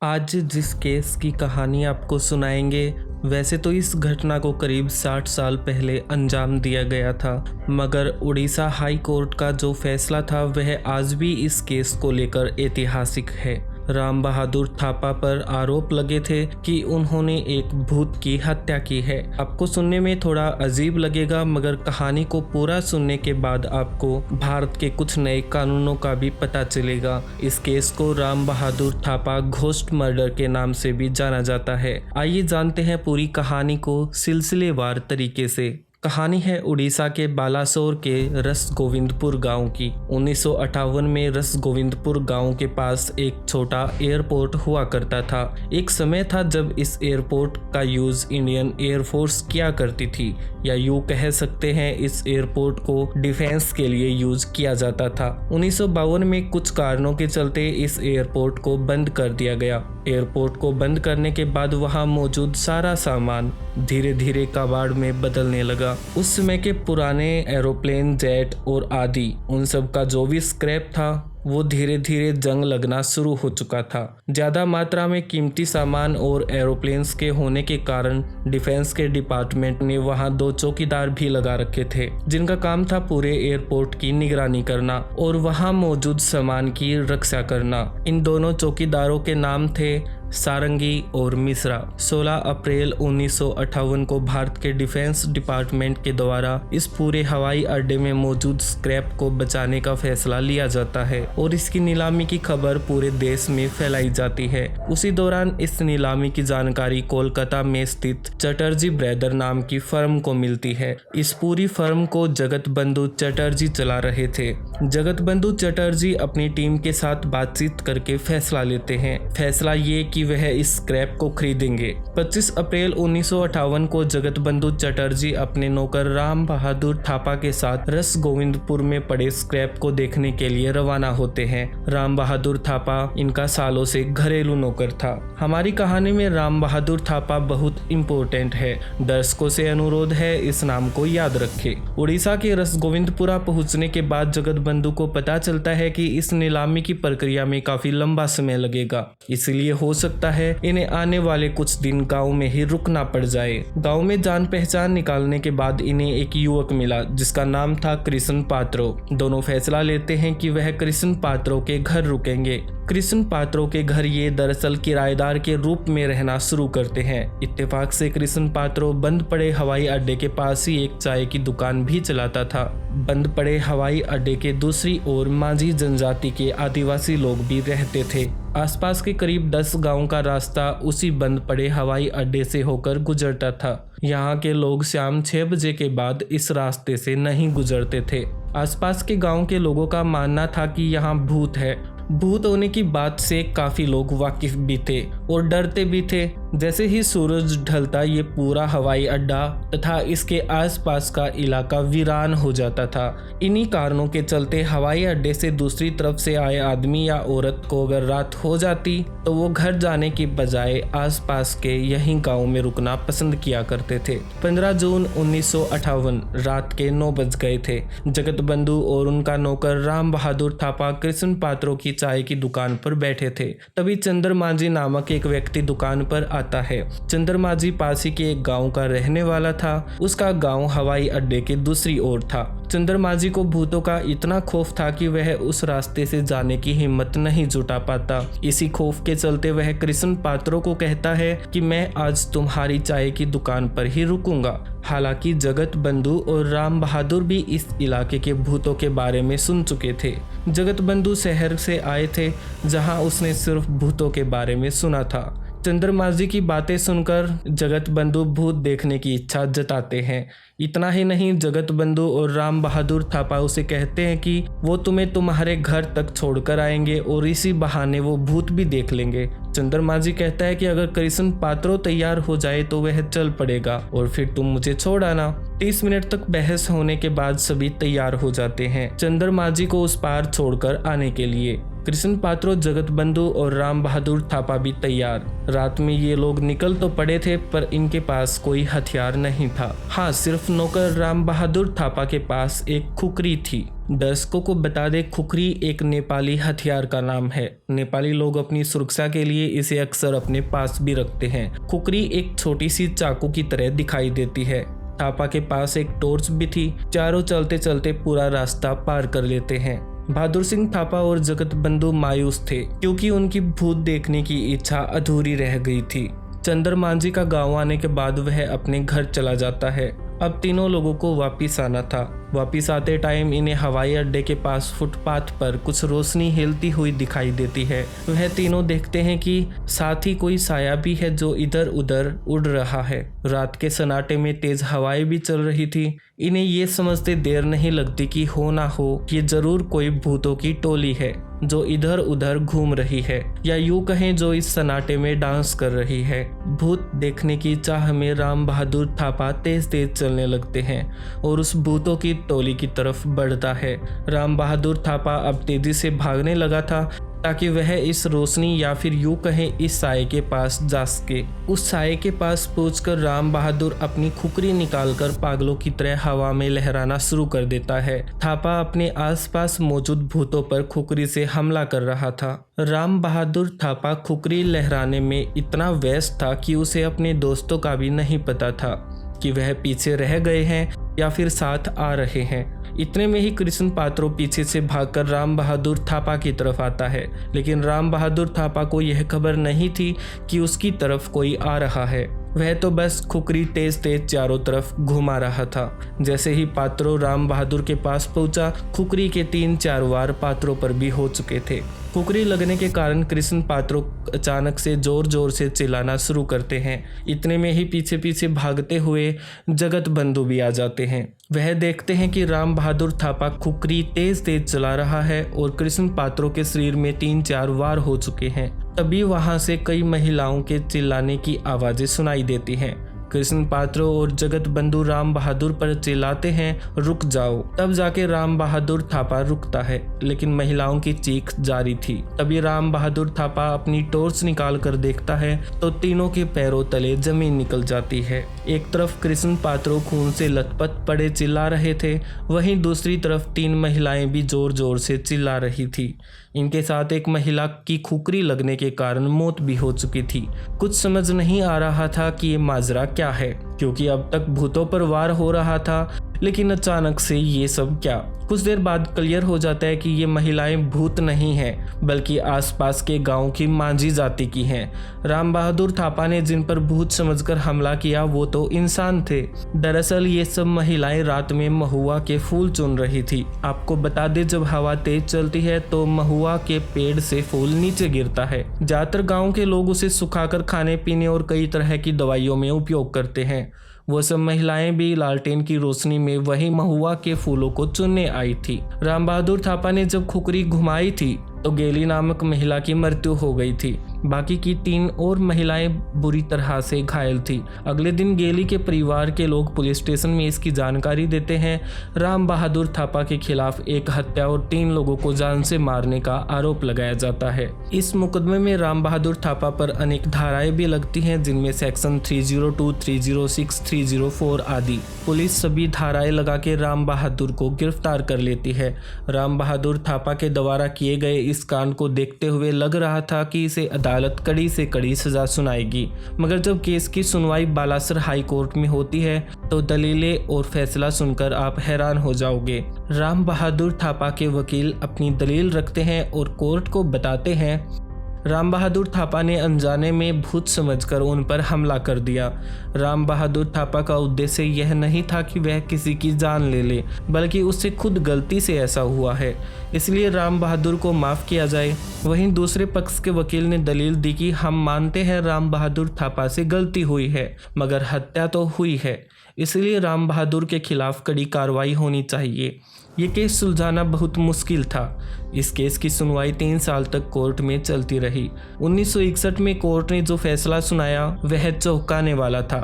आज जिस केस की कहानी आपको सुनाएंगे, वैसे तो इस घटना को करीब 60 साल पहले अंजाम दिया गया था, मगर उड़ीसा हाई कोर्ट का जो फैसला था वह आज भी इस केस को लेकर ऐतिहासिक है। राम बहादुर थापा पर आरोप लगे थे कि उन्होंने एक भूत की हत्या की है। आपको सुनने में थोड़ा अजीब लगेगा, मगर कहानी को पूरा सुनने के बाद आपको भारत के कुछ नए कानूनों का भी पता चलेगा। इस केस को राम बहादुर थापा घोस्ट मर्डर के नाम से भी जाना जाता है। आइए जानते हैं पूरी कहानी को सिलसिलेवार तरीके से। कहानी है उड़ीसा के बालासोर के रसगोविंदपुर गांव की। 1958 में रसगोविंदपुर गांव के पास एक छोटा एयरपोर्ट हुआ करता था। एक समय था जब इस एयरपोर्ट का यूज इंडियन एयरफोर्स किया करती थी, या यूँ कह सकते हैं इस एयरपोर्ट को डिफेंस के लिए यूज किया जाता था। 1952 में कुछ कारणों के चलते इस एयरपोर्ट को बंद कर दिया गया। एयरपोर्ट को बंद करने के बाद वहां मौजूद सारा सामान धीरे धीरे कबाड़ में बदलने लगा। उस समय के पुराने एरोप्लेन, जेट और आदि उन सब का जो भी स्क्रैप था वो धीरे धीरे जंग लगना शुरू हो चुका था। ज्यादा मात्रा में कीमती सामान और एरोप्लेन्स के होने के कारण डिफेंस के डिपार्टमेंट ने वहां 2 चौकीदार भी लगा रखे थे, जिनका काम था पूरे एयरपोर्ट की निगरानी करना और वहां मौजूद सामान की रक्षा करना। इन दोनों चौकीदारों के नाम थे सारंगी और मिश्रा। 16 अप्रैल 1958 को भारत के डिफेंस डिपार्टमेंट के द्वारा इस पूरे हवाई अड्डे में मौजूद स्क्रैप को बचाने का फैसला लिया जाता है और इसकी नीलामी की खबर पूरे देश में फैलाई जाती है। उसी दौरान इस नीलामी की जानकारी कोलकाता में स्थित चटर्जी ब्रदर नाम की फर्म को मिलती है। इस पूरी फर्म को जगत बंधु चटर्जी चला रहे थे। जगत बंधु चटर्जी अपनी टीम के साथ बातचीत करके फैसला लेते हैं। फैसला ये कि वह इस स्क्रैप को खरीदेंगे। 25 अप्रैल 1958 को जगत बंधु चटर्जी अपने नौकर राम बहादुर थापा के साथ रसगोविंदपुर में पड़े स्क्रैप को देखने के लिए रवाना होते हैं। राम बहादुर थापा इनका सालों से घरेलू नौकर था। हमारी कहानी में राम बहादुर थापा बहुत इम्पोर्टेंट है। दर्शकों से अनुरोध है इस नाम को याद रखें। उड़ीसा के रसगोविंदपुरा पहुंचने के बाद जगत बंधु को पता चलता है कि इस नीलामी की प्रक्रिया में काफी लंबा समय लगेगा, इसलिए हो सकता है इन्हें आने वाले कुछ दिन गांव में ही रुकना पड़ जाए। गांव में जान पहचान निकालने के बाद इन्हें एक युवक मिला जिसका नाम था कृष्ण पात्रो। दोनों फैसला लेते हैं कि वह कृष्ण पात्रो के घर रुकेंगे। कृष्ण पात्रो के घर ये दरअसल किराएदार के रूप में रहना शुरू करते हैं। इत्तेफाक से कृष्ण पात्रो बंद पड़े हवाई अड्डे के पास ही एक चाय की दुकान भी चलाता था। बंद पड़े हवाई अड्डे के दूसरी ओर माझी जनजाति के आदिवासी लोग भी रहते थे। आसपास के करीब 10 गांव का रास्ता उसी बंद पड़े हवाई अड्डे से होकर गुजरता था। यहाँ के लोग शाम 6 बजे के बाद इस रास्ते से नहीं गुजरते थे। आसपास के गांव के लोगों का मानना था कि यहाँ भूत है। भूत होने की बात से काफी लोग वाकिफ भी थे और डरते भी थे। जैसे ही सूरज ढलता ये पूरा हवाई अड्डा तथा इसके आसपास का इलाका वीरान हो जाता था। इन्हीं कारणों के चलते हवाई अड्डे से दूसरी तरफ से आए आदमी या औरत को अगर रात हो जाती तो वो घर जाने की बजाय आसपास के यहीं गांव में रुकना पसंद किया करते थे। 15 जून 1958 रात के 9 बज गए थे। जगत बंधु और उनका नौकर राम बहादुर थापा कृष्ण पात्रो की चाय की दुकान पर बैठे थे। तभी चंद्रमांझी नामक एक व्यक्ति दुकान पर आता है। चंद्रमांझी पास ही के एक गांव का रहने वाला था। उसका गांव हवाई अड्डे के दूसरी ओर था। चंद्रमांझी को भूतों का इतना खौफ था कि वह उस रास्ते से जाने की हिम्मत नहीं जुटा पाता। इसी खौफ के चलते वह कृष्ण पात्रो को कहता है कि मैं आज तुम्हारी चाय की दुकान पर ही रुकूंगा। हालांकि जगत बंधु और राम बहादुर भी इस इलाके के भूतों के बारे में सुन चुके थे। जगत बंधु शहर से आए थे जहां उसने सिर्फ भूतों के बारे में सुना था। चंद्रमांझी की बातें सुनकर जगत बंधु भूत देखने की इच्छा जताते हैं। इतना ही नहीं, जगत बंधु और राम बहादुर थापा उसे कहते हैं कि वो तुम्हें तुम्हारे घर तक छोड़कर आएंगे और इसी बहाने वो भूत भी देख लेंगे। चंद्रमांझी कहता है कि अगर कृष्ण पात्रो तैयार हो जाए तो वह चल पड़ेगा और फिर तुम मुझे छोड़ आना। 30 मिनट तक बहस होने के बाद सभी तैयार हो जाते हैं चंद्रमांझी को उस पार छोड़कर आने के लिए। कृष्ण पात्रो, जगत बंधु और राम बहादुर थापा भी तैयार। रात में ये लोग निकल तो पड़े थे पर इनके पास कोई हथियार नहीं था। हाँ, सिर्फ नौकर राम बहादुर थापा के पास एक खुखरी थी। दर्शकों को बता दे, खुखरी एक नेपाली हथियार का नाम है। नेपाली लोग अपनी सुरक्षा के लिए इसे अक्सर अपने पास भी रखते हैं। खुखरी एक छोटी सी चाकू की तरह दिखाई देती है। थापा के पास एक टॉर्च भी थी। चारों चलते चलते पूरा रास्ता पार कर लेते हैं। बहादुर सिंह थापा और जगत बंधु मायूस थे क्योंकि उनकी भूत देखने की इच्छा अधूरी रह गई थी। चंदर मांझी का गांव आने के बाद वह अपने घर चला जाता है। अब तीनों लोगों को वापिस आना था। वापिस आते टाइम इन्हें हवाई अड्डे के पास फुटपाथ पर कुछ रोशनी हिलती हुई दिखाई देती है। वह तीनों देखते हैं कि साथ ही कोई साया भी है जो इधर उधर उड़ रहा है। रात के सन्नाटे में तेज हवाएं भी चल रही थी। इन्हें ये समझते देर नहीं लगती कि हो ना हो ये जरूर कोई भूतों की टोली है जो इधर उधर घूम रही है, या यूं कहें जो इस सन्नाटे में डांस कर रही है। भूत देखने की चाह में राम बहादुर थापा तेज तेज चलने लगते हैं और उस भूतों की टोली की तरफ बढ़ता है। राम बहादुर थापा अब तेजी से भागने लगा था ताकि वह इस रोशनी या फिर यूं कहें इस साये के पास जा सके। उस साये के पास पहुंचकर राम बहादुर अपनी खुखरी निकालकर पागलों की तरह हवा में लहराना शुरू कर देता है। थापा अपने आसपास मौजूद भूतों पर खुखरी से हमला कर रहा था। राम बहादुर थापा खुखरी लहराने में इतना व्यस्त था कि उसे अपने दोस्तों का भी नहीं पता था कि वह पीछे रह गए हैं या फिर साथ आ रहे हैं। इतने में ही कृष्ण पात्रो पीछे से भागकर राम बहादुर थापा की तरफ आता है, लेकिन राम बहादुर थापा को यह खबर नहीं थी कि उसकी तरफ कोई आ रहा है। वह तो बस खुखरी तेज तेज चारों तरफ घुमा रहा था। जैसे ही पात्रो राम बहादुर के पास पहुंचा, खुखरी के 3-4 वार पात्रों पर भी हो चुके थे। खुखरी लगने के कारण कृष्ण पात्रो अचानक से जोर जोर से चिल्लाना शुरू करते हैं। इतने में ही पीछे पीछे भागते हुए जगत बंधु भी आ जाते हैं। वह देखते हैं कि राम बहादुर थापा खुखरी तेज तेज चला रहा है और कृष्ण पात्रो के शरीर में 3-4 वार हो चुके हैं। तभी वहां से कई महिलाओं के चिल्लाने की आवाजें सुनाई देती हैं। कृष्ण पात्रो और जगत बंधु राम बहादुर पर चिल्लाते हैं, रुक जाओ। तब जाके राम बहादुर थापा रुकता है, लेकिन महिलाओं की चीख जारी थी। तभी राम बहादुर थापा अपनी टॉर्च निकाल कर देखता है तो तीनों के पैरों तले जमीन निकल जाती है। एक तरफ कृष्ण पात्रो खून से लथपथ पड़े चिल्ला रहे थे, वहीं दूसरी तरफ 3 महिलाएं भी जोर जोर से चिल्ला रही थी। इनके साथ एक महिला की खुखरी लगने के कारण मौत भी हो चुकी थी। कुछ समझ नहीं आ रहा था कि ये माजरा क्या है, क्योंकि अब तक भूतों पर वार हो रहा था, लेकिन अचानक से ये सब क्या। कुछ देर बाद क्लियर हो जाता है कि ये महिलाएं भूत नहीं हैं, बल्कि आसपास के गांव की मांझी जाति की हैं। राम बहादुर थापा ने जिन पर भूत समझकर हमला किया वो तो इंसान थे। दरअसल ये सब महिलाएं रात में महुआ के फूल चुन रही थी। आपको बता दें, जब हवा तेज चलती है तो महुआ के पेड़ से फूल नीचे गिरता है। ज्यादातर गाँव के लोग उसे सुखाकर खाने पीने और कई तरह की दवाइयों में उपयोग करते हैं। वो सब महिलाएं भी लालटेन की रोशनी में वही महुआ के फूलों को चुनने आई थी। राम बहादुर थापा ने जब खुखरी घुमाई थी तो गेली नामक महिला की मृत्यु हो गई थी। बाकी की 3 और महिलाएं बुरी तरह से घायल थी। अगले दिन गेली के परिवार के लोग पुलिस स्टेशन में इसकी जानकारी देते हैं। राम बहादुर थापा के खिलाफ एक हत्या और 3 लोगों को जान से मारने का आरोप लगाया जाता है। इस मुकदमे में राम बहादुर थापा पर अनेक धाराएं भी लगती हैं, जिनमें सेक्शन 302, 306, 304 आदि। पुलिस सभी धाराएं लगा के राम बहादुर को गिरफ्तार कर लेती है। राम बहादुर थापा के द्वारा किए गए इस कांड को देखते हुए लग रहा था कि इसे अदालत कड़ी से कड़ी सजा सुनाएगी, मगर जब केस की सुनवाई बालासर हाई कोर्ट में होती है तो दलीलें और फैसला सुनकर आप हैरान हो जाओगे। राम बहादुर थापा के वकील अपनी दलील रखते हैं और कोर्ट को बताते हैं राम बहादुर थापा ने अनजाने में भूत समझकर उन पर हमला कर दिया। राम बहादुर थापा का उद्देश्य यह नहीं था कि वह किसी की जान ले, बल्कि उससे खुद गलती से ऐसा हुआ है, इसलिए राम बहादुर को माफ़ किया जाए। वहीं दूसरे पक्ष के वकील ने दलील दी कि हम मानते हैं राम बहादुर थापा से गलती हुई है, मगर हत्या तो हुई है, इसलिए राम बहादुर के खिलाफ कड़ी कार्रवाई होनी चाहिए। ये केस सुलझाना बहुत मुश्किल था। इस केस की सुनवाई 3 साल तक कोर्ट में चलती रही। 1961 में कोर्ट ने जो फैसला सुनाया वह चौंकाने वाला था।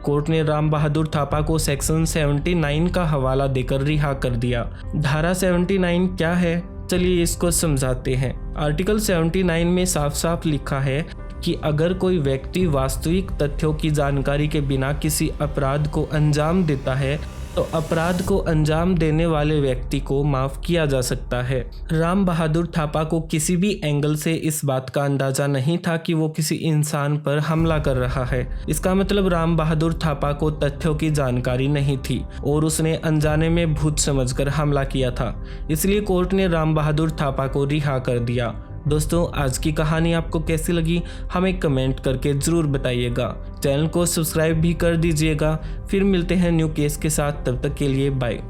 कोर्ट ने राम बहादुर थापा को सेक्शन 79 का हवाला देकर रिहा कर दिया। धारा 79 क्या है, चलिए इसको समझाते हैं। आर्टिकल 79 में साफ साफ लिखा है कि अगर कोई व्यक्ति वास्तविक तथ्यों की जानकारी के बिना किसी अपराध को अंजाम देता है तो अपराध को अंजाम देने वाले व्यक्ति को माफ किया जा सकता है। राम बहादुर थापा को किसी भी एंगल से इस बात का अंदाजा नहीं था कि वो किसी इंसान पर हमला कर रहा है। इसका मतलब राम बहादुर थापा को तथ्यों की जानकारी नहीं थी और उसने अनजाने में भूत समझकर हमला किया था। इसलिए कोर्ट ने राम बहादुर थापा को रिहा कर दिया। दोस्तों, आज की कहानी आपको कैसी लगी हमें कमेंट करके ज़रूर बताइएगा। चैनल को सब्सक्राइब भी कर दीजिएगा। फिर मिलते हैं न्यू केस के साथ, तब तक के लिए बाय।